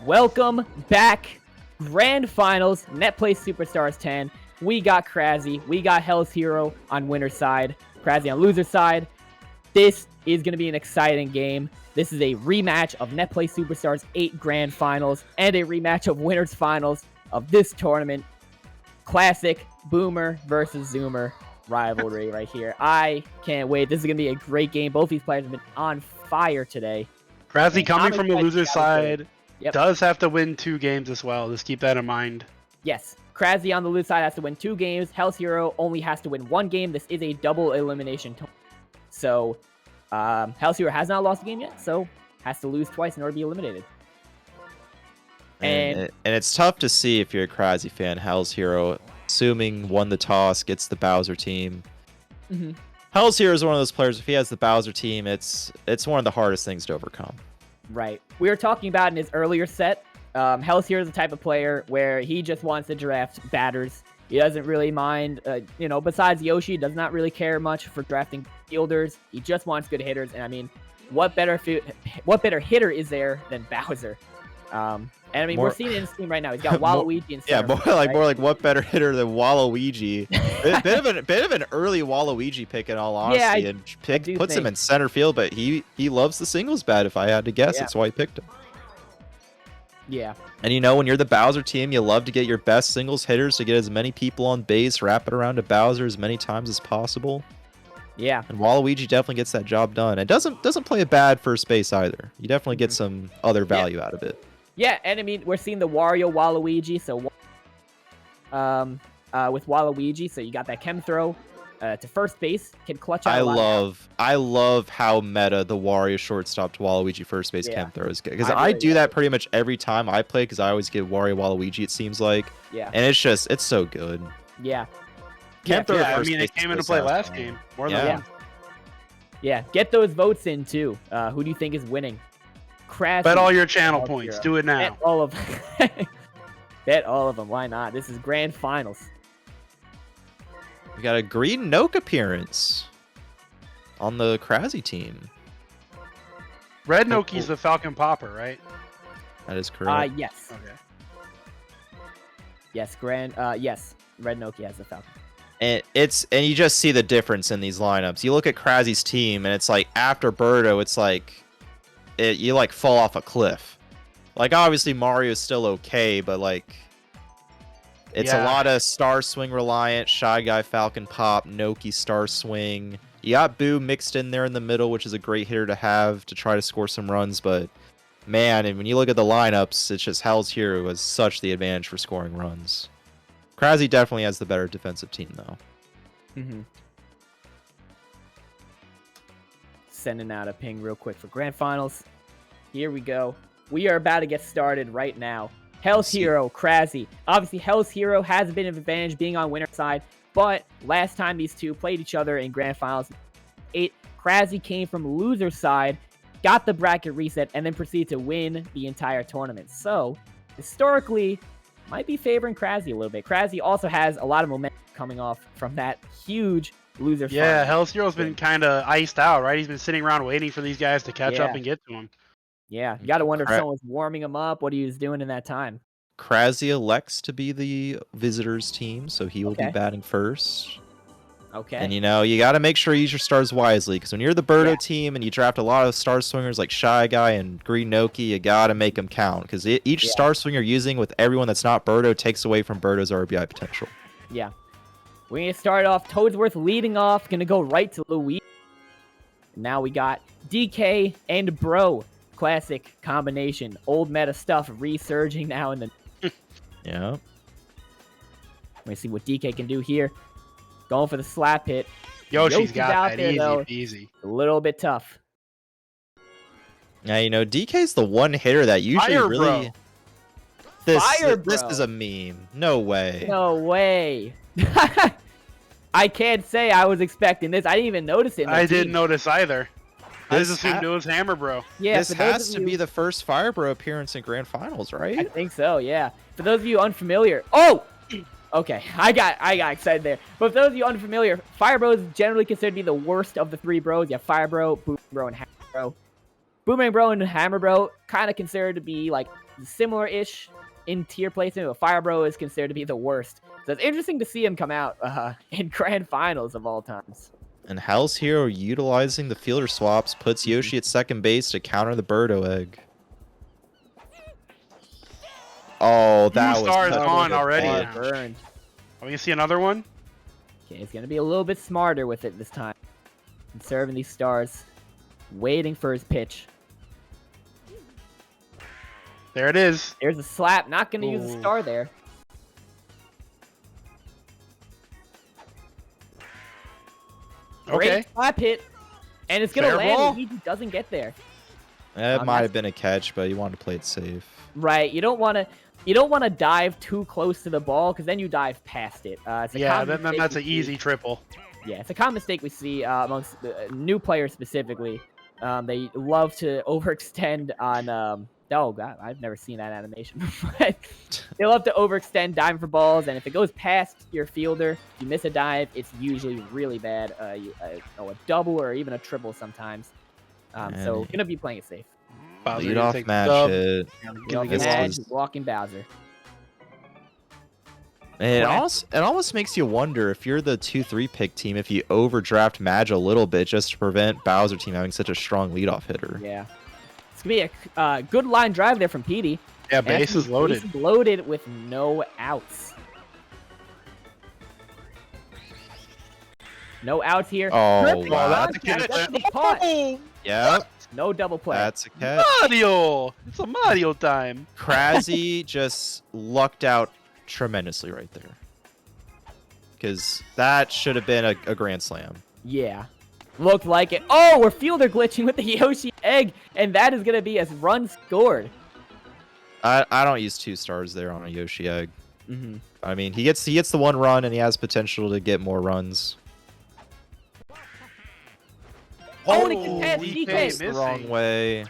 Welcome back. Grand Finals, Netplay Superstars 10. We got Crazzy. We got Hellzhero on winner's side. Crazzy on loser's side. This is going to be an exciting game. This is a rematch of Netplay Superstars 8 Grand Finals and a rematch of winners finals of this tournament. Classic Boomer versus Zoomer rivalry right here. I can't wait. This is going to be a great game. Both these players have been on fire today. Crazzy coming from the loser side does have to win 2 games as well. Just keep that in mind. Yes. Crazzy on the loser side has to win 2 games. Hellzhero only has to win 1 game. This is a double elimination tournament. So, Hellzhero has not lost a game yet, so has to lose twice in order to be eliminated. And it's tough to see if you're a Crazzy fan. Hellzhero, assuming won the toss, gets the Bowser team. Hellzhero is one of those players, if he has the Bowser team, it's one of the hardest things to overcome. Right. We were talking about in his earlier set, Hellzhero is the type of player where he just wants to draft batters. He doesn't really mind, besides Yoshi, does not really care much for drafting fielders. He just wants good hitters. And I mean, what better hitter is there than Bowser? And I mean, we're seeing it in his team right now. He's got Waluigi in center. Yeah, more like what better hitter than Waluigi? bit of an early Waluigi pick in all honesty, and puts him in center field. But he loves the singles bat. If I had to guess, that's why he picked him. Yeah. And when you're the Bowser team, you love to get your best singles hitters to get as many people on base, wrap it around to Bowser as many times as possible. Yeah. And Waluigi definitely gets that job done. It doesn't play a bad first base either. You definitely get some other value out of it. Yeah, and I mean, we're seeing the Wario Waluigi, so with Waluigi, so you got that chem throw to first base, can clutch out. I love how meta the Wario shortstop to Waluigi first base chem throw is, because I do that pretty much every time I play, because I always get Wario Waluigi, it seems like. Yeah. And it's so good. Yeah. Chem throw. I mean, it came into play last game more than once. Yeah, get those votes in too. Who do you think is winning? Crazzy. Bet all your channel points. Do it now. Bet all of them. Bet all of them. Why not? This is Grand Finals. We got a Green Noke appearance on the Crazzy team. Red Noki's the Falcon Popper, right? That is correct. Yes. Okay. Yes, yes. Red Noki has the Falcon. And you just see the difference in these lineups. You look at Crazzy's team, and it's like after Birdo, it's like you like fall off a cliff. Like obviously Mario's still okay, but like it's a lot of Star Swing reliant. Shy Guy, Falcon Pop, Noki, Star Swing. You got Boo mixed in there in the middle, which is a great hitter to have to try to score some runs. But man, and when you look at the lineups, it's just Hellzhero has such the advantage for scoring runs. Crazzy definitely has the better defensive team though. Sending out a ping real quick for Grand Finals. Here we go. We are about to get started right now. Hellzhero, Crazzy. Obviously, Hellzhero has a bit of advantage being on winner's side, but last time these two played each other in Grand Finals 8, Crazzy came from loser's side, got the bracket reset, and then proceeded to win the entire tournament. So, historically, might be favoring Crazzy a little bit. Crazzy also has a lot of momentum coming off from that huge loser. Yeah, Hellzhero's been kind of iced out, right? He's been sitting around waiting for these guys to catch up and get to him. Yeah, you got to wonder if someone's warming him up, what he was doing in that time. Crazzy elects to be the visitors team, so he will be batting first. Okay. And you got to make sure you use your stars wisely, because when you're the Birdo team and you draft a lot of star swingers like Shy Guy and Green Noki, you got to make them count, because each star swinger using with everyone that's not Birdo takes away from Birdo's RBI potential. Yeah. We're going to start off. Toadsworth leading off. Going to go right to Louise. Now we got DK and Bro. Classic combination. Old meta stuff resurging now in the... Yeah. Let me see what DK can do here. Going for the slap hit. Yoshi's got out that there, easy though. peasy. A little bit tough. Yeah, DK's the one hitter that usually Fire really... Bro. This is a meme. No way. No way. I can't say I was expecting this. I didn't even notice it. I didn't notice either. I just assumed it was Hammer Bro. Yeah, this has to be the first Fire Bro appearance in Grand Finals, right? I think so, yeah. For those of you unfamiliar... Oh! Okay, I got excited there. But for those of you unfamiliar, Fire Bro is generally considered to be the worst of the 3 bros. You have Fire Bro, Boom Bro, and Hammer Bro. Boomerang Bro and Hammer Bro kind of considered to be like similar-ish in tier placement, but Fire Bro is considered to be the worst. So it's interesting to see him come out in grand finals of all times. And Hellzhero utilizing the fielder swaps puts Yoshi at second base to counter the Birdo egg. Oh, that was stars such a on good already. punch. Burned. Are we gonna see another one? Okay, he's gonna be a little bit smarter with it this time. Conserving these stars, waiting for his pitch. There it is. There's a slap. Not gonna use a star there. Okay. Great slap hit, and it's gonna Fair land. ball. And he just doesn't get there. It might have been a catch, but you wanted to play it safe. Right. You don't want to dive too close to the ball because then you dive past it. It's a Yeah, common then mistake that's we an see. easy triple. Yeah, it's a common mistake we see amongst new players specifically. They love to overextend on. Oh god, I've never seen that animation. But they love to overextend diving for balls, and if it goes past your fielder, you miss a dive. It's usually really bad. A double or even a triple sometimes. So gonna be playing it safe. Bowser Lead gonna off take the match dub. hit. This Edge, is- walking Bowser. It almost makes you wonder if you're the 2-3 pick team if you overdraft Madge a little bit just to prevent Bowser team having such a strong leadoff hitter. Yeah. It's going to be a good line drive there from Petey. Yeah, base is loaded. Base is loaded with no outs. No outs here. Oh, Perfect wow. That's a contact. catch. That's a big pot. Oh, Yep, No double play. that's a catch. Mario! It's a Mario time. Crazzy just lucked out tremendously right there. Because that should have been a grand slam. Yeah. Looked like it. Oh, we're fielder glitching with the Yoshi egg, and that is going to be a run scored. I don't use 2 stars there on a Yoshi egg. Mm-hmm. I mean, he gets the one run, and he has potential to get more runs. Oh, and it can pass DK DK. It's the wrong way.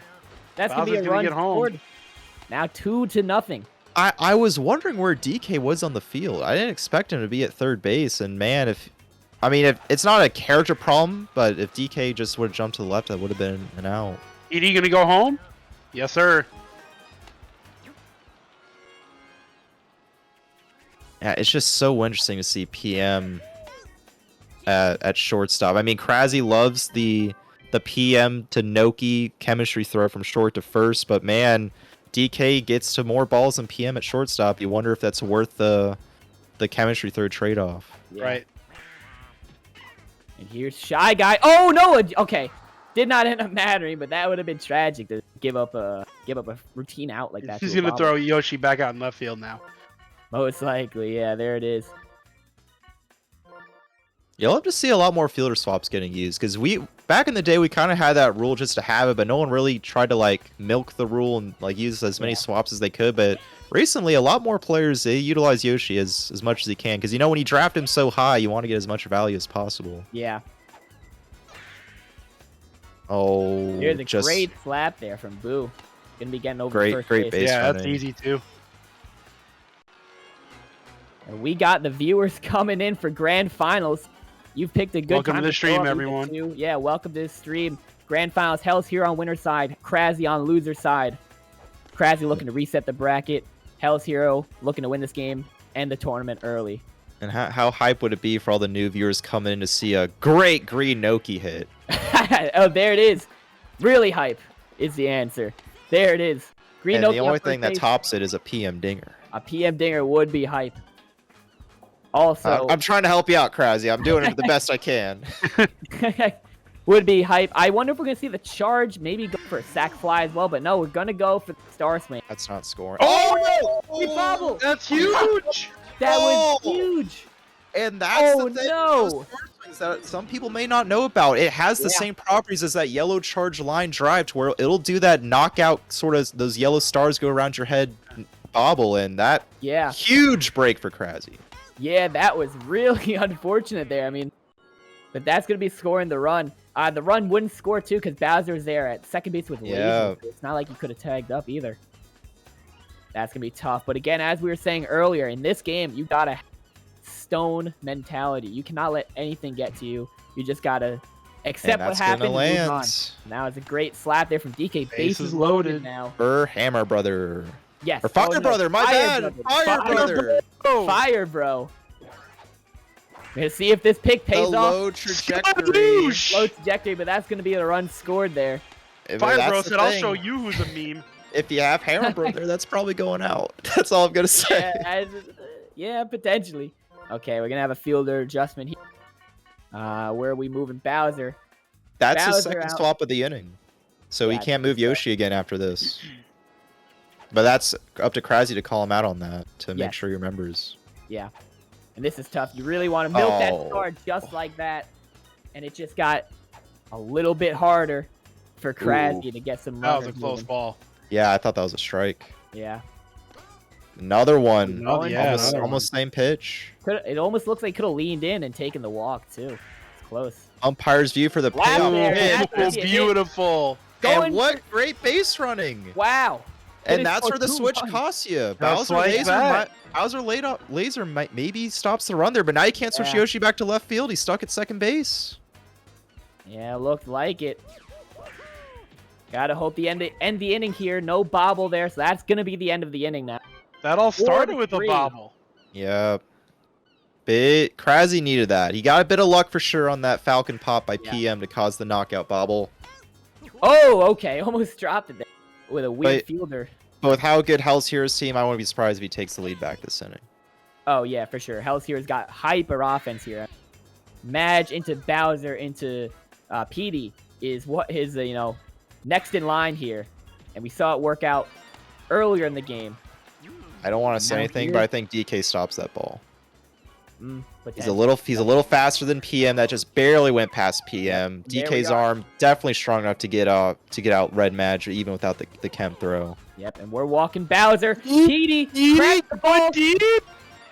That's going to be a Bowser's gonna run get home. scored. Now 2-0. I was wondering where DK was on the field. I didn't expect him to be at third base, and man, if it's not a character problem, but if DK just would have jumped to the left, that would have been an out. ED gonna go home? Yes, sir. Yeah, it's just so interesting to see PM at shortstop. I mean, Crazzy loves the PM to Noki chemistry throw from short to first, but man, DK gets to more balls than PM at shortstop. You wonder if that's worth the chemistry throw trade-off. Yeah. Right. And here's Shy Guy. Oh no! Okay, did not end up mattering, but that would have been tragic to give up a routine out like that. He's to a gonna bobber. throw Yoshi back out in left field now. Most likely, yeah. There it is. You'll have to see a lot more fielder swaps getting used because back in the day we kind of had that rule just to have it, but no one really tried to like milk the rule and like use as many swaps as they could. But recently, a lot more players they utilize Yoshi as much as he can because when you draft him so high, you want to get as much value as possible. Yeah. Oh, There's a great slap there from Boo. Gonna be getting over Great- first great base. base. Yeah, that's running. easy too. And we got the viewers coming in for grand finals. You've picked a good Welcome time to the stream, show up, everyone. too. Yeah, welcome to the stream. Grand finals. Hellzhero on winner side. Crazzy on loser side. Crazzy looking to reset the bracket. Hellzhero looking to win this game and the tournament early. And how hype would it be for all the new viewers coming in to see a great green Noki hit? Oh, there it is. Really hype is the answer. There it is. Green And Noki the on only first thing that base. tops it is a PM dinger. A PM dinger would be hype. Also, I'm trying to help you out, Crazzy. I'm doing it the best I can. would be hype. I wonder if we're gonna see the charge, maybe go for a sack fly as well, but no, we're gonna go for the star swing. That's not scoring. Oh no! We bobbled! That's huge! That was Oh! huge! And that's Oh the thing no! with those star swings that some people may not know about. It has the Yeah. same properties as that yellow charge line drive, to where it'll do that knockout sort of those yellow stars go around your head bobble, and that Yeah, huge break for Crazzy. yeah, that was really unfortunate there. I mean, but that's gonna be scoring the run. The run wouldn't score too because Bowser's there at second base with Yeah. laser. It's not like he could have tagged up either. That's gonna be tough. But again, as we were saying earlier, in this game, you gotta stone mentality. You cannot let anything get to you. You just gotta Except And what that's gonna happened. Move on. land. Now it's a great slap there from DK. Base is loaded. now. For Hammer Brother. Yes. Or Fire Oh, no. Brother, my bad. Fire Brother. Fire bro. We're gonna see if this pick pays The off. low trajectory. Low trajectory, but that's gonna be a run scored there. Fire Bro said, "I'll show you who's a meme." If you have Hammer Brother, that's probably going out. That's all I'm gonna say. Yeah, potentially. Okay, we're gonna have a fielder adjustment here. Where are we moving Bowser? That's his Bowser second out. swap of the inning. So he Yeah, can't move Yoshi again after this. But that's up to Crazzy to call him out on that, to make Yes. sure he remembers. Yeah. And this is tough. You really want to milk that Oh. star just like that. And it just got a little bit harder for Crazzy to get some That was runners a close moving. ball. Yeah, I thought that was a strike. Yeah. Another one. Oh, yeah, almost another almost same pitch. It almost looks like could have leaned in and taken the walk, too. It's close. Umpire's view for the Wow, payoff there, hit. that's gonna be a hit. Beautiful. Going And what great base running. Wow. And Could've that's scored where the 2 switch runs. costs you. Just Bowser like laser, that. laser might maybe stops the run there, but now you can't switch Yeah. Yoshi back to left field. He's stuck at second base. Yeah, looked like it. Gotta hope the end the inning here. No bobble there, so that's gonna be the end of the inning now. That all started 4-3. with a bobble. Yeah. Crazzy needed that. He got a bit of luck for sure on that Falcon pop by Yeah. PM to cause the knockout bobble. Oh, okay. Almost dropped it there with a weird But- fielder. But with how good Hellzhero's team, I wouldn't be surprised if he takes the lead back this inning. Oh, yeah, for sure. Hellzhero's got hyper offense here. Madge into Bowser into Petey is what his, next in line here. And we saw it work out earlier in the game. I don't want to say Now anything, here- but I think DK stops that ball. But He's a little faster than PM. That just barely went past PM. There we DK's are. arm definitely strong enough to get out Red Madge even without the chem throw. Yep, and we're walking Bowser. Petey cracked the ball.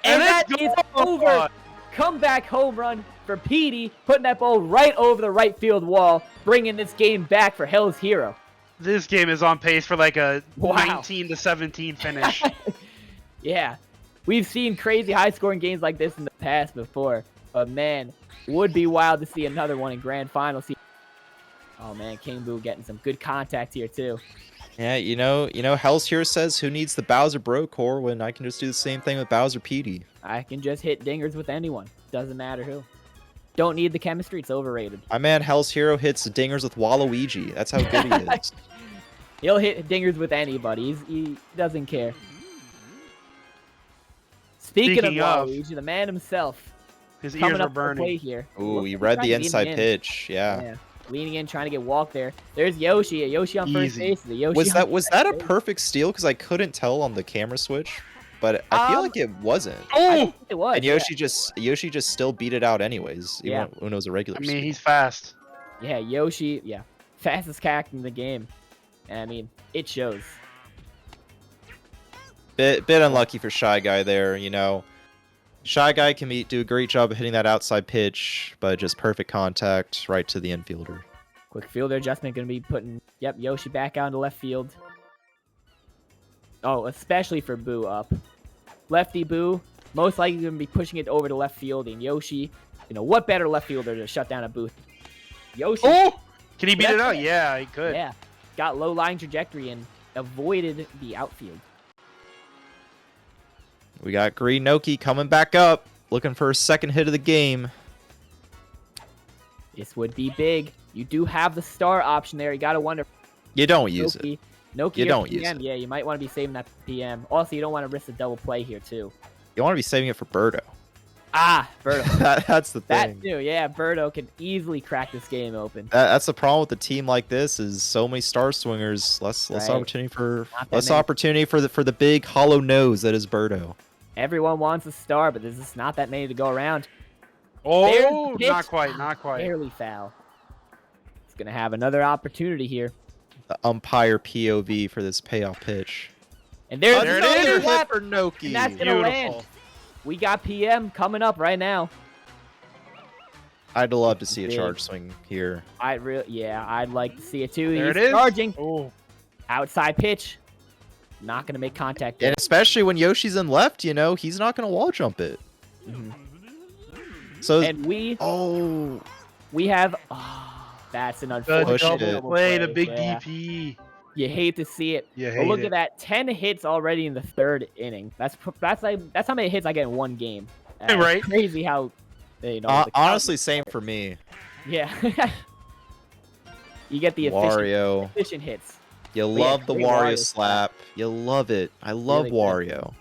And that is over. Comeback home run for Petey, putting that ball right over the right field wall, bringing this game back for Hellzhero. This game is on pace for like a Wow. 19-17 finish. Yeah, we've seen crazy high-scoring games like this in the past before, but man, would be wild to see another one in grand final. Oh man, King Boo getting some good contact here too. Yeah, Hellzhero says who needs the Bowser Bro core when I can just do the same thing with Bowser Petey. I can just hit dingers with anyone. Doesn't matter who. Don't need the chemistry. It's overrated. My man Hellzhero hits dingers with Waluigi. That's how good he is. He'll hit dingers with anybody. He doesn't care. Speaking of Waluigi, the man himself, His coming ears are up to the plate burning. here. Ooh, Looks he like read he's the leaning inside in. pitch. Yeah. Leaning in, trying to get walked there. There's Yoshi. Yoshi on first Easy. base. Yoshi Was on that second a base. perfect steal? Because I couldn't tell on the camera switch, but I feel Um, like it wasn't. I think it was. And Yoshi just still beat it out anyways. Yeah. Even when it was a regular. I mean, steal. he's fast. Yeah, Yoshi. Yeah, fastest character in the game. And I mean, it shows. bit unlucky for Shy Guy there. Shy Guy can do a great job of hitting that outside pitch, but just perfect contact right to the infielder. Quick fielder adjustment going to be putting, Yoshi back out into left field. Oh, especially for Boo up. Lefty Boo, most likely going to be pushing it over to left field. And Yoshi, what better left fielder to shut down a Boo? Yoshi. Oh! Can he beat That's it out? it. Yeah, he could. Yeah, got low line trajectory and avoided the outfield. We got Green Noki coming back up, looking for a second hit of the game. This would be big. You do have the star option there. You got to wonder. You don't use it. Noki You or don't use PM. it. Yeah, you might want to be saving that for PM. Also, you don't want to risk a double play here, too. You want to be saving it for Birdo. Birdo. That's the That thing. too, yeah. Birdo can easily crack this game open. That's the problem with a team like this is so many star swingers, less Right. opportunity for Not that many. for the big hollow nose that is Birdo. Everyone wants a star, but there's just not that many to go around. Oh, There's the not pitch. quite, not quite. Barely foul. He's gonna have another opportunity here, The umpire POV for this payoff pitch. and there's There it another is. Another hit. hit for Noki. And that's gonna land. Beautiful. We got PM coming up right now. I'd love to see a Big. charge swing here. I'd like to see it too. There He's it is. charging. Oh, Outside pitch. Not gonna make contact. And especially when Yoshi's in left, he's not going to wall jump it. Mhm. So, And we have That's an Good unfortunate double play, the big yeah. DP. You hate to see it. You But hate look it. at that, 10 hits already in the 3rd inning. That's how many hits I get in one game. Right. It's crazy how you know. Honestly, same for me. Yeah. You get the Wario. efficient hits. You But yeah, love the great Wario slap. You love it. I love Really good. Wario.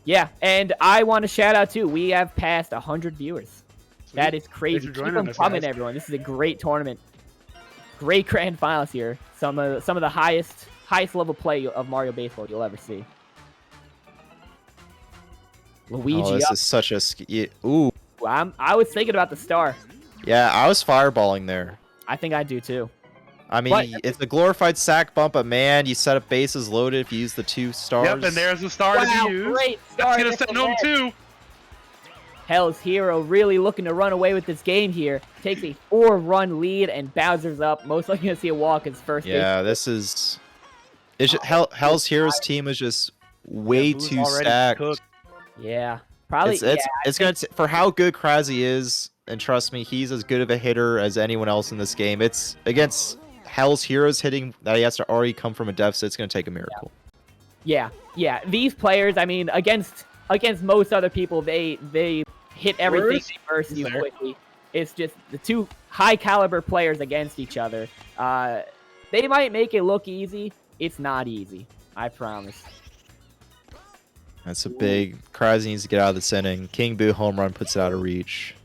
Yeah, and I want to shout out too. We have passed 100 viewers. Sweet. That is crazy. Thanks for Keep joining them us, coming, guys. everyone. This is a great tournament. Great grand finals here. Some of the highest level play of Mario Baseball you'll ever see. Luigi Oh, this up. is such a ooh. I was thinking about the star. Yeah, I was fireballing there. I think I do too. I mean, But- it's a glorified sack bump, but man, you set up bases loaded if you use the 2 stars. Yep, and there's the star to be used. Great star. That's gonna send home 2. Hellzhero really looking to run away with this game here. Takes a 4-run lead and Bowser's up. Most likely gonna see a walk as first base. Yeah, this is. It's just, Hellzhero's team is just way Boo's too already stacked. cooked. Yeah, probably. It's gonna for how good Crazzy is, and trust me, he's as good of a hitter as anyone else in this game. It's against Hellzhero's hitting that he has to already come from a deficit. It's gonna take a miracle. Yeah. These players, I mean, against most other people, they hit everything they burst you quickly. It's just the 2 high caliber players against each other. They might make it look easy. It's not easy. I promise. That's a big. Crazzy needs to get out of this inning. King Boo home run puts it out of reach.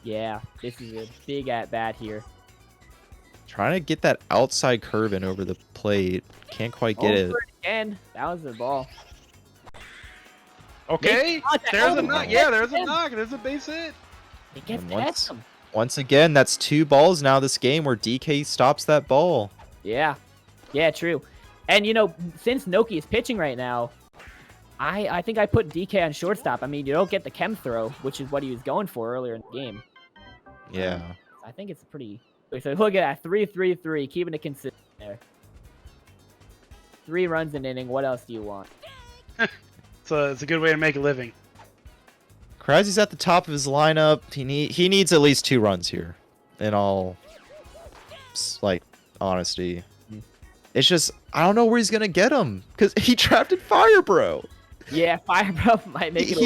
Yeah, this is a big at bat here. Trying to get that outside curve in over the plate. Can't quite get it. Over again. That was the ball. Okay, there's a knock. Yeah, there's a knock. There's a base hit. It gets And past him. Once again, that's 2 balls now this game where DK stops that ball. Yeah, true. And you know, since Noki is pitching right now, I think I put DK on shortstop. I mean, you don't get the chem throw, which is what he was going for earlier in the game. Yeah. I think it's pretty. So look at that, 3-3-3, keeping it consistent there. 3 runs an inning. What else do you want? It's a good way to make a living. Crazzy's at the top of his lineup. He needs at least 2 runs here. In all, like, honesty. It's just, I don't know where he's gonna get him because he trapped in Fire Bro. Yeah, Fire Bro might make it.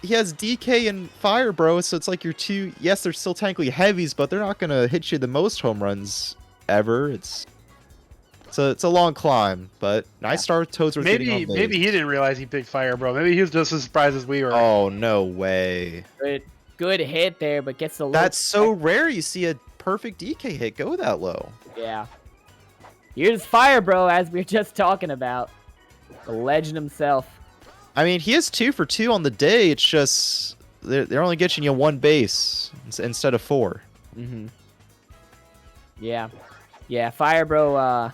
He has DK and Fire Bro, so it's like your 2. Yes, they're still technically heavies, but they're not gonna hit you the most home runs ever. It's a long climb, but nice start with Toadsworth getting on base. Maybe he didn't realize he picked Fire Bro. Maybe he was just as surprised as we were. Oh no way! Good hit there, but gets the. That's so rare. You see a perfect DK hit go that low. Yeah. Here's Fire Bro, as we were just talking about. The legend himself. I mean, he is 2 for 2 on the day. It's just they're only getting you 1 base instead of 4. Mm-hmm. Yeah. Fire Bro. Well,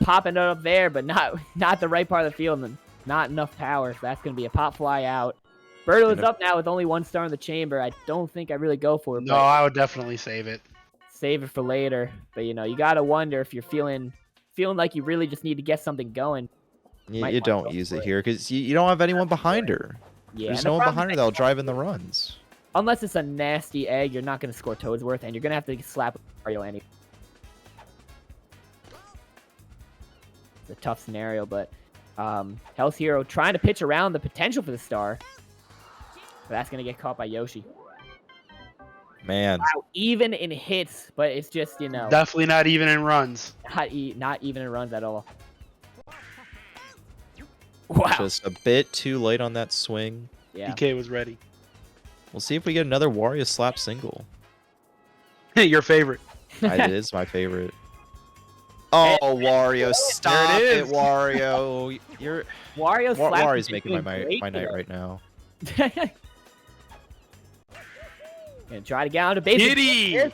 popping it up there, but not the right part of the field, and not enough power. So that's gonna be a pop fly out. Birdo is up now with only 1 star in the chamber. I don't think I really go for it. No, I would definitely save it. Save it for later. But you know, you gotta wonder if you're feeling like you really just need to get something going. You don't use it here because you don't have anyone behind her. Yeah, There's no one behind her that'll drive in the runs. Unless it's a nasty egg, you're not gonna score Toadsworth, and you're gonna have to slap Mario anyway. It's a tough scenario, but Hellzhero trying to pitch around the potential for the star. But that's gonna get caught by Yoshi. Man. Wow, even in hits, but it's just, you know, Definitely not even in runs. not even in runs at all. Wow. Just a bit too late on that swing. Yeah. DK was ready. We'll see if we get another Wario slap single. Your favorite. It is my favorite. Oh, Wario, stop There it it, is. Wario. Wario's making my night right now. Gonna try to get on to base. Giddy!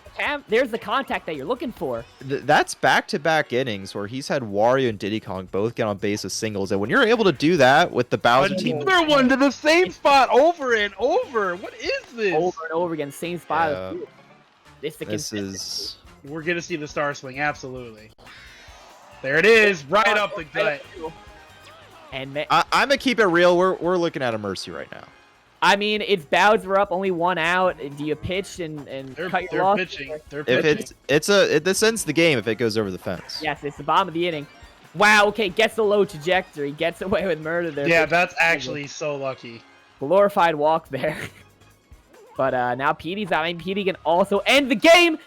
There's the contact that you're looking for. That's back-to-back innings where he's had Wario and Diddy Kong both get on base with singles, and when you're able to do that with the Bowser team, Another one to the same spot over and over. What is this? Over and over again, same spot. Yeah. This is. We're gonna see the star swing, absolutely. There it is, right up the gut. And I'm gonna keep it real. We're looking at a mercy right now. I mean, it's Bowser up, only 1 out. Do you pitch and cut your They're loss? pitching. They're If pitching. this ends the game if it goes over the fence. Yes, it's the bottom of the inning. Wow, okay, gets a low trajectory, gets away with murder there. Yeah, that's actually so lucky. Glorified walk there. But now Petey's out. I mean, Petey can also end the game.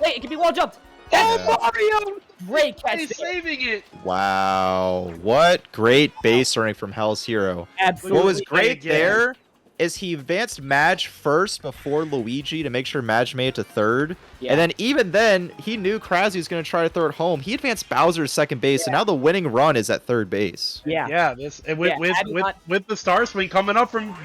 Wait, it can be wall jumped. Oh, Mario! Great catch. He's saving it. Wow, what great base running from Hellzhero. Absolutely. What was great Again. there is he advanced Madge first before Luigi to make sure Madge made it to third. Yeah. And then even then, he knew Crazzy was going to try to throw it home. He advanced Bowser to second base, and now the winning run is at third base. Yeah. Yeah, with the star swing coming up from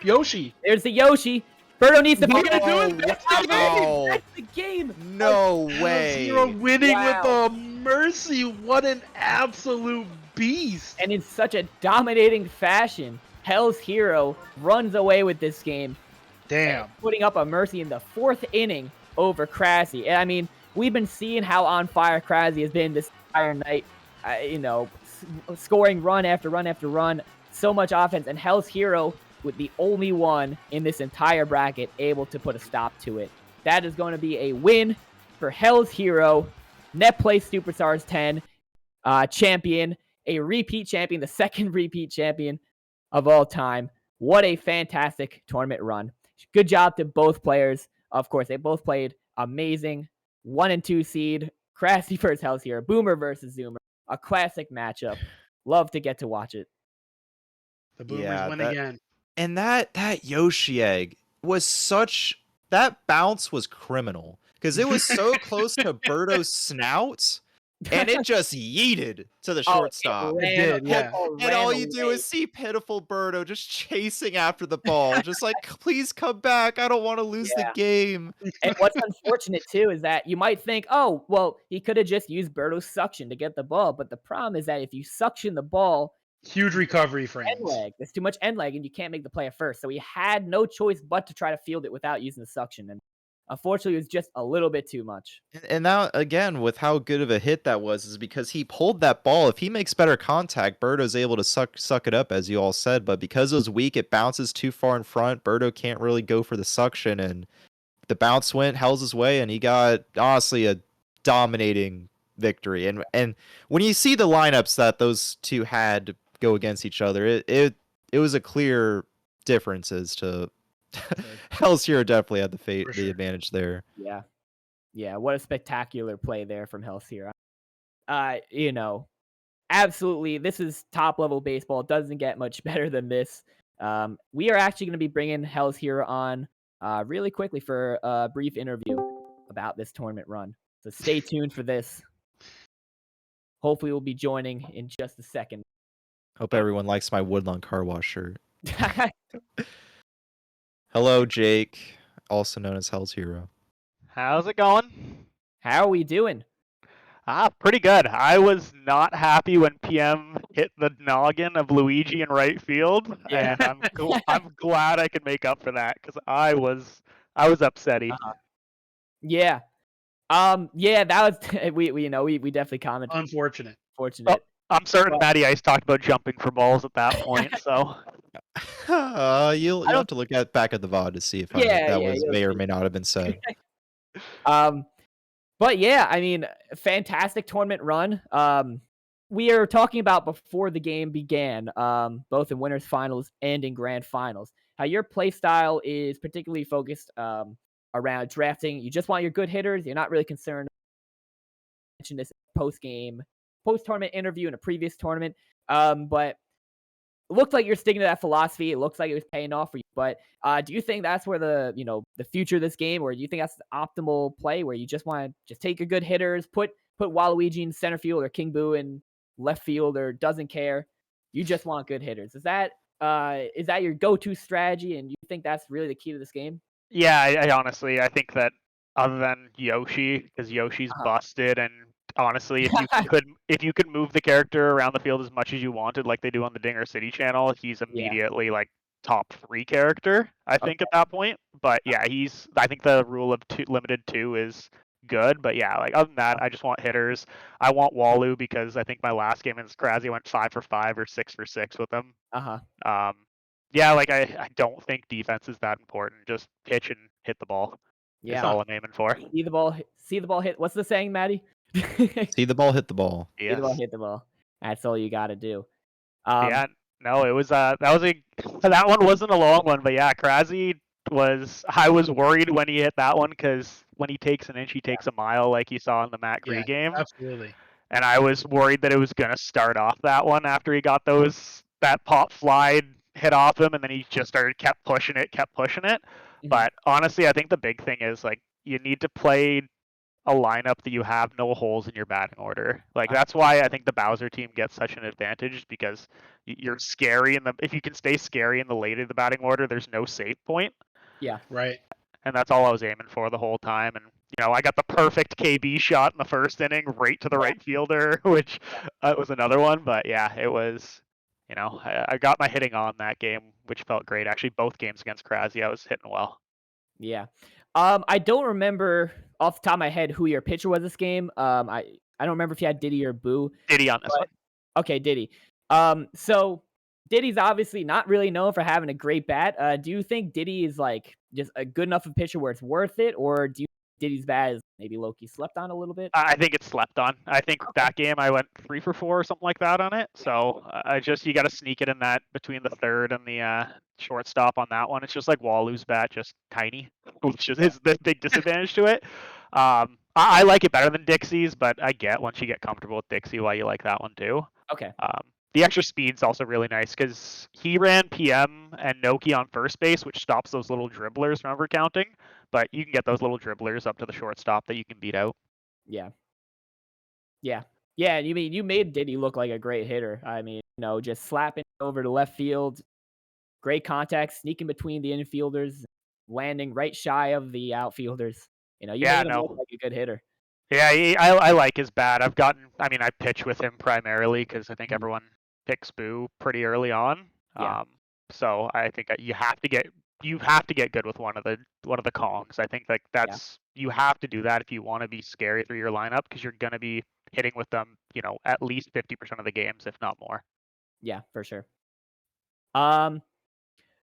Yoshi. There's the Yoshi. Birdo needs to What figure are you doing? That's That's the the game. game. That's the game. No way. Hellzhero winning Wow. with a mercy. What an absolute beast. And in such a dominating fashion, Hellzhero runs away with this game, Damn. putting up a mercy in the 4th inning over Crazzy. And I mean, we've been seeing how on fire Crazzy has been this entire night. Scoring run after run after run, so much offense, and Hellzhero with the only one in this entire bracket able to put a stop to it. That is going to be a win for Hellzhero, Netplay Superstars 10 champion, a repeat champion, the second repeat champion of all time. What a fantastic tournament run. Good job to both players. Of course, they both played amazing. 1 and 2 seed, Crazzy versus Hellzhero, Boomer versus Zoomer. A classic matchup. Love to get to watch it. The Boomers win again. And that Yoshi egg was that bounce was criminal because it was so close to Birdo's snout and it just yeeted to the shortstop. It did, yeah. And all you do is see pitiful Birdo just chasing after the ball, just like, please come back. I don't want to lose the game. And what's unfortunate too is that you might think, oh, well, he could have just used Birdo's suction to get the ball. But the problem is that if you suction the ball, huge recovery frames. End lag. There's too much end lag, and you can't make the play at first. So he had no choice but to try to field it without using the suction. And unfortunately, it was just a little bit too much. And now, again, with how good of a hit that was, is because he pulled that ball. If he makes better contact, Birdo's able to suck it up, as you all said. But because it was weak, it bounces too far in front. Birdo can't really go for the suction, and the bounce went Hell's way, and he got, honestly, a dominating victory. And when you see the lineups that those two had go against each other, it was a clear difference as to Hellzhero definitely had the advantage there. Yeah, what a spectacular play there from Hellzhero. Absolutely, this is top level baseball. It doesn't get much better than this. We are actually going to be bringing Hellzhero on really quickly for a brief interview about this tournament run. So stay tuned for this. Hopefully we'll be joining in just a second. Hope everyone likes my Woodlawn Car Wash shirt. Hello, Jake, also known as Hellzhero. How's it going? How are we doing? Pretty good. I was not happy when PM hit the noggin of Luigi in right field, and I'm glad I could make up for that because I was upsetty. Yeah. That was we definitely commented. Unfortunate. Fortunate. I'm certain MattyIce talked about jumping for balls at that point, so. You'll have to look back at the VOD to see if may or may not have been said. But yeah, I mean, fantastic tournament run. We are talking about before the game began, both in winners finals and in grand finals, how your play style is particularly focused around drafting. You just want your good hitters. You're not really concerned. I mentioned this post-tournament interview in a previous tournament. But it looked like you're sticking to that philosophy. It looks like it was paying off for you. But do you think that's where the future of this game, or do you think that's the optimal play where you just want to just take your good hitters, put Waluigi in center field or King Boo in left field, or doesn't care? You just want good hitters. Is that your go-to strategy, and you think that's really the key to this game? Yeah, I honestly think that other than Yoshi, because Yoshi's busted, and honestly, if you could move the character around the field as much as you wanted, like they do on the Dinger City channel, he's immediately like top 3 character, I think, at that point. But yeah, I think the rule of limited 2 is good. But yeah, like other than that, I just want hitters. I want Walu because I think my last game in Crazzy went 5 for 5 or 6 for 6 with him. Yeah, like I don't think defense is that important. Just pitch and hit the ball. Is Yeah. all I'm aiming for. See the ball hit. What's the saying, Matty? See the ball, hit the ball. See the ball Yes. hit the ball. That's all you got to do. Yeah. No, it was that one wasn't a long one, but yeah, Crazzy I was worried when he hit that one because when he takes an inch, he takes a mile, like you saw in the Matt Gree Yeah, game. absolutely. And I was worried that it was gonna start off that one after he got that pop fly hit off him, and then he just kept pushing it. But honestly, I think the big thing is like you need to play a lineup that you have no holes in your batting order. Like that's why I think the Bowser team gets such an advantage because you're scary if you can stay scary in the late of the batting order, there's no save point. Yeah. Right. And that's all I was aiming for the whole time. And I got the perfect KB shot in the first inning, right to the right fielder, which was another one. But yeah, it was. I got my hitting on that game, which felt great. Actually, both games against Crazzy, I was hitting well. Yeah. I don't remember off the top of my head who your pitcher was this game. I don't remember if you had Diddy or Boo. Diddy on this one. Okay, Diddy. So Diddy's obviously not really known for having a great bat. Do you think Diddy is like just a good enough of a pitcher where it's worth it, or do you think Diddy's bat is maybe low-key slept on a little bit? I think it's slept on. I think that game I went 3 for 4 or something like that on it. So you got to sneak it in that between the third and the shortstop on that one. It's just like Waloo's bat, just tiny, which is the big disadvantage to it. I like it better than Dixie's, but I get once you get comfortable with Dixie why you like that one too. Okay. The extra speed's also really nice because he ran PM and Noki on first base, which stops those little dribblers from overcounting. But you can get those little dribblers up to the shortstop that you can beat out. Yeah. Yeah. Yeah, you made Diddy look like a great hitter. I mean, just slapping over to left field, great contact, sneaking between the infielders, landing right shy of the outfielders. You made him look like a good hitter. Yeah, I like his bat. I pitch with him primarily because I think everyone picks Boo pretty early on. Yeah. So I think that you have to get good with one of the Kongs. I think like you have to do that if you want to be scary through your lineup because you're gonna be hitting with them, at least 50% of the games, if not more. Yeah, for sure. Do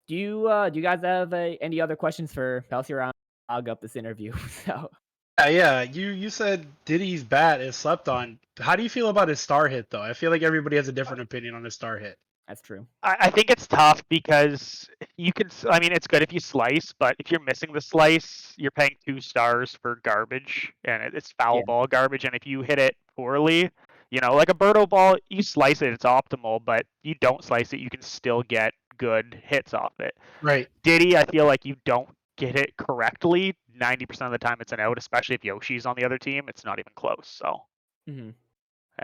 you guys have any other questions for Hellzhero? I'll go up this interview. So. Yeah. You said Diddy's bat is slept on. How do you feel about his star hit though? I feel like everybody has a different opinion on his star hit. That's true. I think it's tough because it's good if you slice, but if you're missing the slice, you're paying 2 stars for garbage, and it's foul ball garbage. And if you hit it poorly, like a Birdo ball, you slice it, it's optimal, but you don't slice it, you can still get good hits off it. Right. Diddy, I feel like you don't get it correctly, 90% of the time it's an out, especially if Yoshi's on the other team, it's not even close. So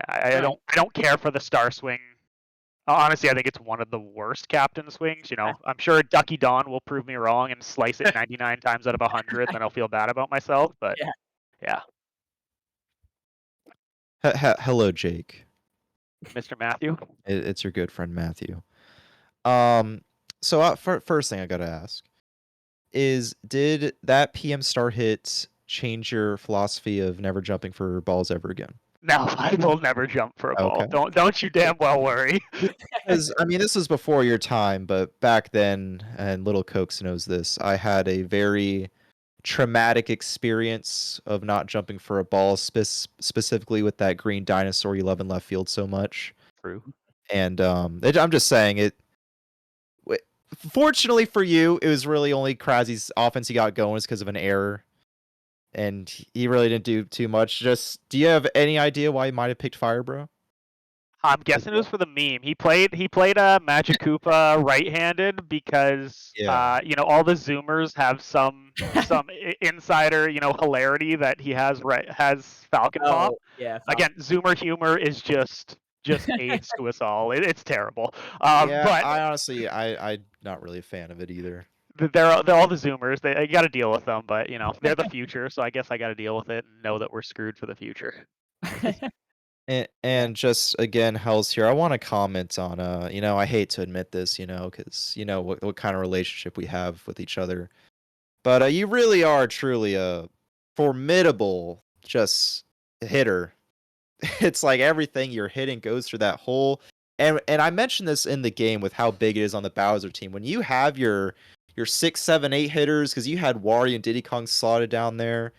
I don't care for the star swing. Honestly, I think it's one of the worst captain swings. I'm sure Ducky Don will prove me wrong and slice it 99 times out of 100, then I'll feel bad about myself. But yeah. Hello, Jake. Mr. Matthew. It's your good friend Matthew. So first thing I gotta ask is, did that PM star hit change your philosophy of never jumping for balls ever again? No, I will never jump for a ball. Don't you damn well worry. Because this was before your time, but back then, and LittleCoaks knows this, I had a very traumatic experience of not jumping for a ball, specifically with that green dinosaur you love in left field so much. True. And I'm just saying it. Fortunately for you, it was really only Crazzy's offense he got going was because of an error. And he really didn't do too much. Do you have any idea why he might have picked Fire Bro? I'm guessing it was for the meme. He played Magic Koopa right-handed because all the Zoomers have some insider hilarity that he has Falcon Pop. Yeah. Again, Zoomer humor is just AIDS to us all. It's terrible. But I honestly I'm not really a fan of it either. They're all the Zoomers. They got to deal with them, but they're the future, so I guess I got to deal with it and know that we're screwed for the future. And just again, Hellzhero, I want to comment on I hate to admit this, because what kind of relationship we have with each other, but you really are truly a formidable just hitter. It's like everything you're hitting goes through that hole. And I mentioned this in the game with how big it is on the Bowser team. When you have your 6, 7, 8 hitters, because you had Wario and Diddy Kong slotted down there,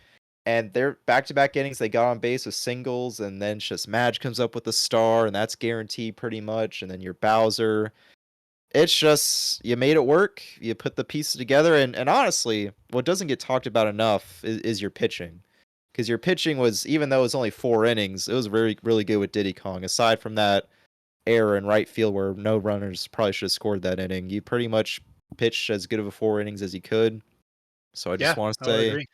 and their back-to-back innings, they got on base with singles, and then just Madge comes up with a star, and that's guaranteed pretty much. And then your Bowser. It's just, you made it work. You put the pieces together, and honestly, what doesn't get talked about enough is your pitching. Because your pitching was, even though it was only 4 innings, it was really good with Diddy Kong. Aside from that error in right field where no runners probably should have scored that inning, you pretty much pitched as good of a 4 innings as you could. So I just want to I would say agree.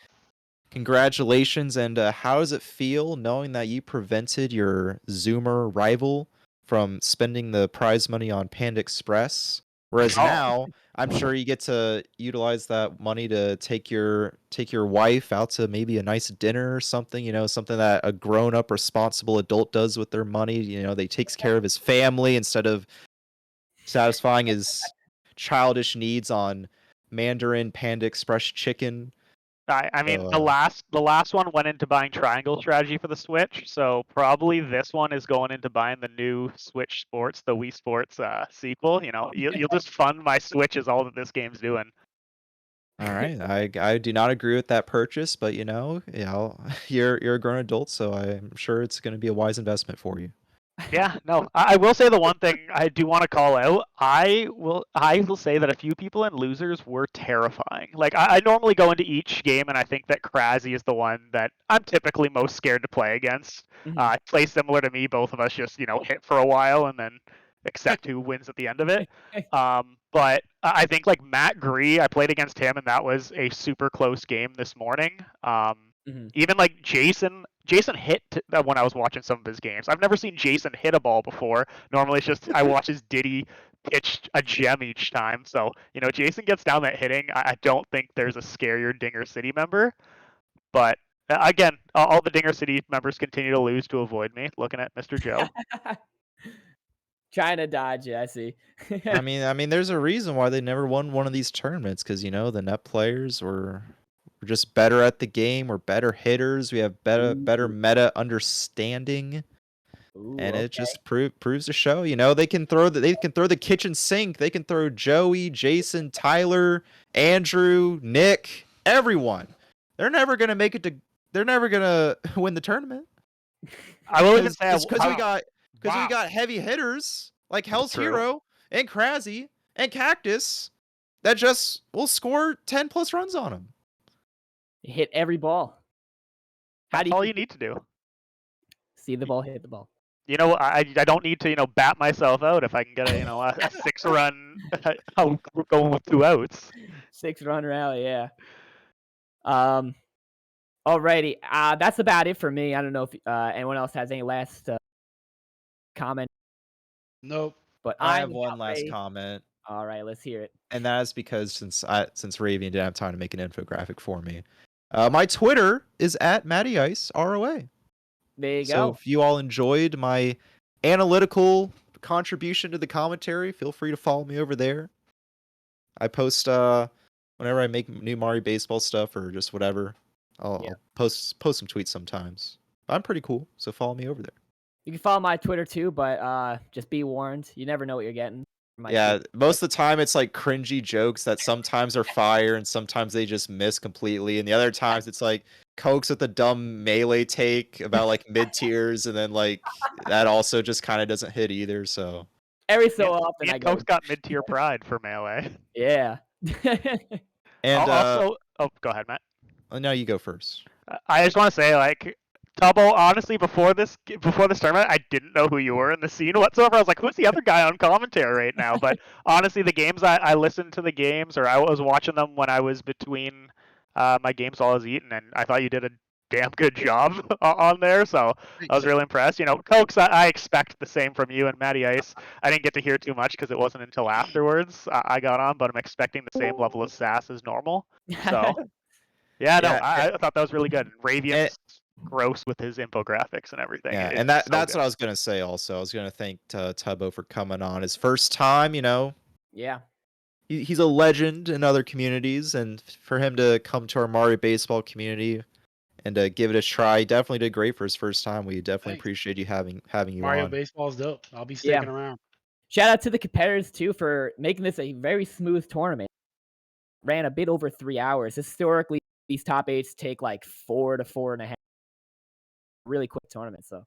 congratulations, and how does it feel knowing that you prevented your Zoomer rival from spending the prize money on Panda Express? Whereas Oh. now, I'm sure you get to utilize that money to take your wife out to maybe a nice dinner or something, something that a grown-up responsible adult does with their money. They takes care of his family instead of satisfying his childish needs on Mandarin Panda Express chicken. I mean, So, the last one went into buying Triangle Strategy for the Switch, so probably this one is going into buying the new Switch Sports, the Wii Sports sequel. You'll just fund my Switch is all that this game's doing. all right, I do not agree with that purchase, but you're a grown adult, so I'm sure it's going to be a wise investment for you. Yeah, no, I will say the one thing I do want to call out. I will say that a few people in losers were terrifying. Like I normally go into each game and I think that Crazzy is the one that I'm typically most scared to play against. Play similar to me, both of us just hit for a while and then accept who wins at the end of it. But I think like Matt Gree, I played against him and that was a super close game this morning. Even like Jason hit when I was watching some of his games. I've never seen Jason hit a ball before. Normally it's just I watch his Diddy pitch a gem each time. So, Jason gets down that hitting. I don't think there's a scarier Dinger City member. But again, all the Dinger City members continue to lose to avoid me. Looking at Mr. Joe. Trying to dodge it, I see. I mean, there's a reason why they never won one of these tournaments, because the net players were just better at the game. We're better hitters. We have better meta understanding. And it just proves to show. They can throw the kitchen sink. They can throw Joey, Jason, Tyler, Andrew, Nick, everyone. They're never gonna make it to. They're never gonna win the tournament. I will even say because we got heavy hitters like Hellzhero and Crazzy and Cactus that just will score 10 plus runs on them. Hit every ball. That's all you need to do. See the ball, hit the ball. I don't need to bat myself out if I can get a 6-run going with 2 outs. 6-run rally, yeah. Alrighty, that's about it for me. I don't know if anyone else has any last comment. Nope. But I have one last comment. All right, let's hear it. And that is because since Rayveean didn't have time to make an infographic for me, my Twitter is at MattyIce ROA. There you go. So if you all enjoyed my analytical contribution to the commentary, feel free to follow me over there. I post whenever I make new Mario baseball stuff or just whatever. I'll post some tweets sometimes. I'm pretty cool, so follow me over there. You can follow my Twitter too, but just be warned, you never know what you're getting. Most of the time it's like cringy jokes that sometimes are fire and sometimes they just miss completely, and the other times it's like Cokes with a dumb melee take about like mid tiers, and then like that also just kind of doesn't hit either. So every so often, Cokes got mid tier pride for melee. Yeah. And also, go ahead, Matt. No, you go first. I just want to say, like, Tubbo, honestly, before this tournament, I didn't know who you were in the scene whatsoever. I was like, who's the other guy on commentary right now? But honestly, the games I listened to the games, or I was watching them when I was between my games while I was eating, and I thought you did a damn good job on there. So I was really impressed. Cokes, I expect the same from you and MattyIce. I didn't get to hear too much because it wasn't until afterwards I got on, but I'm expecting the same level of sass as normal. So. I thought that was really good. Raviann's gross with his infographics and everything. Yeah, and that's what I was gonna say. Also, I was gonna thank Tubbo for coming on his first time. Yeah, he's a legend in other communities, and for him to come to our Mario baseball community and give it a try, he definitely did great for his first time. We definitely appreciate you having you Mario on. baseball is dope. I'll be sticking around. shout out to the competitors too for making this a very smooth tournament. Ran a bit over 3 hours. Historically, these top 8s take like 4 to 4.5. Really quick tournament. So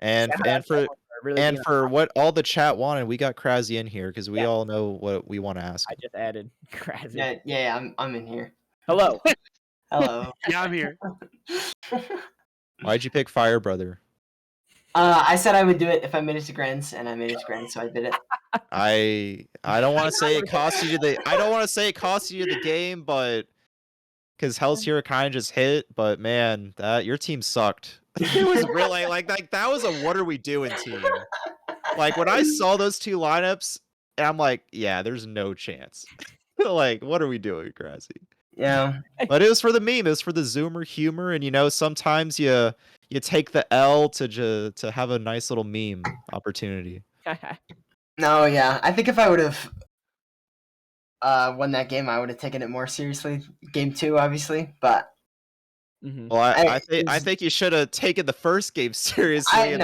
And shout out to everyone really being on. what all the chat wanted, we got Crazzy in here because we Yeah. all know what we want to ask I him. just added Crazzy. Yeah, I'm in here. Hello. Hello. Yeah, I'm here. Why'd you pick Fire Brother? I said I would do it if I made it to Grants, and I made it to Grants, so I did it. I don't want to say it cost you the game, but because Hellzhero kind of just hit, but man, that your team sucked. It was really like that was a what are we doing team. Like when I saw those two lineups, I'm like, yeah, there's no chance. Like, what are we doing, Crazzy? Yeah. But it was for the meme. It was for the Zoomer humor, and sometimes you take the L to have a nice little meme opportunity. No, yeah. I think if I would have won that game, I would have taken it more seriously. Game 2, obviously, but Well, I think you should have taken the first game seriously and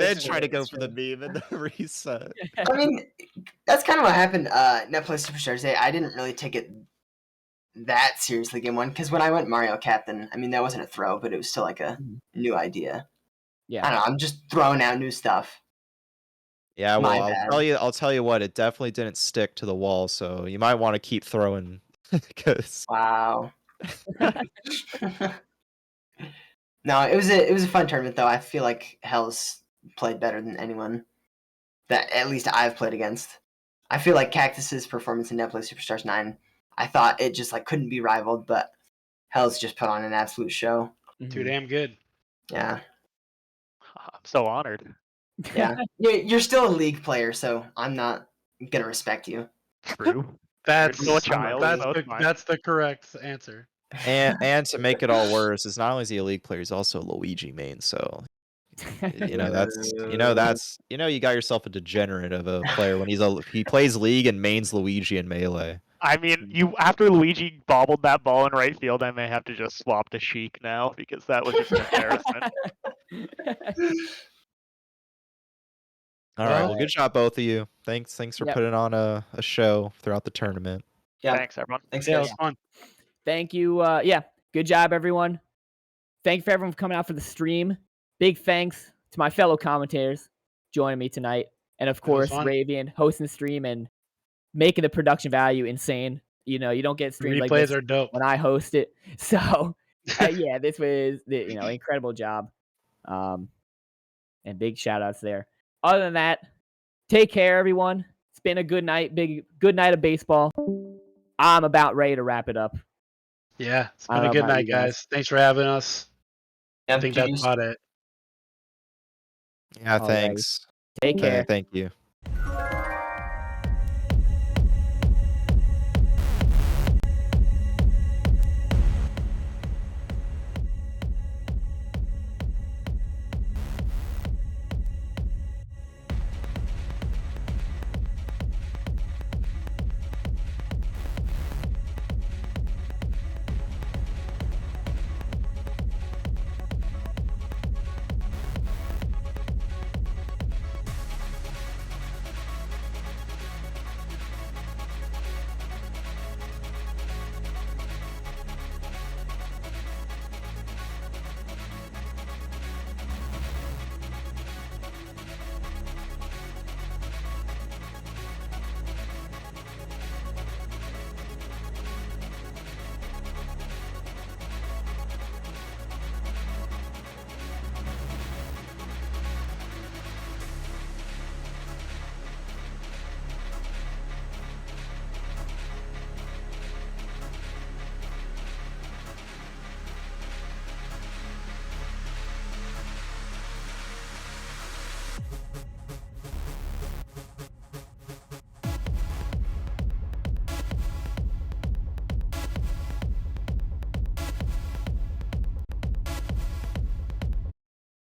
then try to go for the meme and the reset. I mean, that's kind of what happened. Netplay Superstars. I didn't really take it that seriously game 1 because when I went Mario Captain, I mean that wasn't a throw, but it was still like a new idea. Yeah. I don't know. I'm just throwing out new stuff. Yeah, My well, bad. I'll tell you what, it definitely didn't stick to the wall, so you might want to keep throwing because Wow. No, it was a fun tournament though. I feel like Hell's played better than anyone that at least I've played against. I feel like Cactus's performance in Netplay Superstars 9, I thought it just like couldn't be rivaled, but Hell's just put on an absolute show. Too damn good. Yeah. I'm so honored. Yeah. You're still a league player, so I'm not gonna respect you. True. That's still a child, so it's fine. that's the correct answer. and to make it all worse, is not only is he a league player, he's also a Luigi main, so you got yourself a degenerate of a player when he plays league and mains Luigi and melee. I mean, after Luigi bobbled that ball in right field, I may have to just swap to Sheik now because that was just an embarrassment. All right, well, good job, both of you. Thanks for Yep. putting on a show throughout the tournament. Yeah. Thanks, everyone. Thanks, Yeah, it guys. was fun. Thank you. Good job, everyone. Thank you for everyone for coming out for the stream. Big thanks to my fellow commentators joining me tonight. And of course, fun. Rayveean hosting the stream and making the production value insane. You don't get streams like Replays this are dope. when I host it. So, this was incredible job. And big shout outs there. Other than that, take care, everyone. It's been a good night. Good night of baseball. I'm about ready to wrap it up. Yeah, it's I been a don't good know about night, you guys. guys. Thanks for having us. Yeah, I think GG's. that's about it. Yeah, Alrighty. thanks. Take care. Thank you.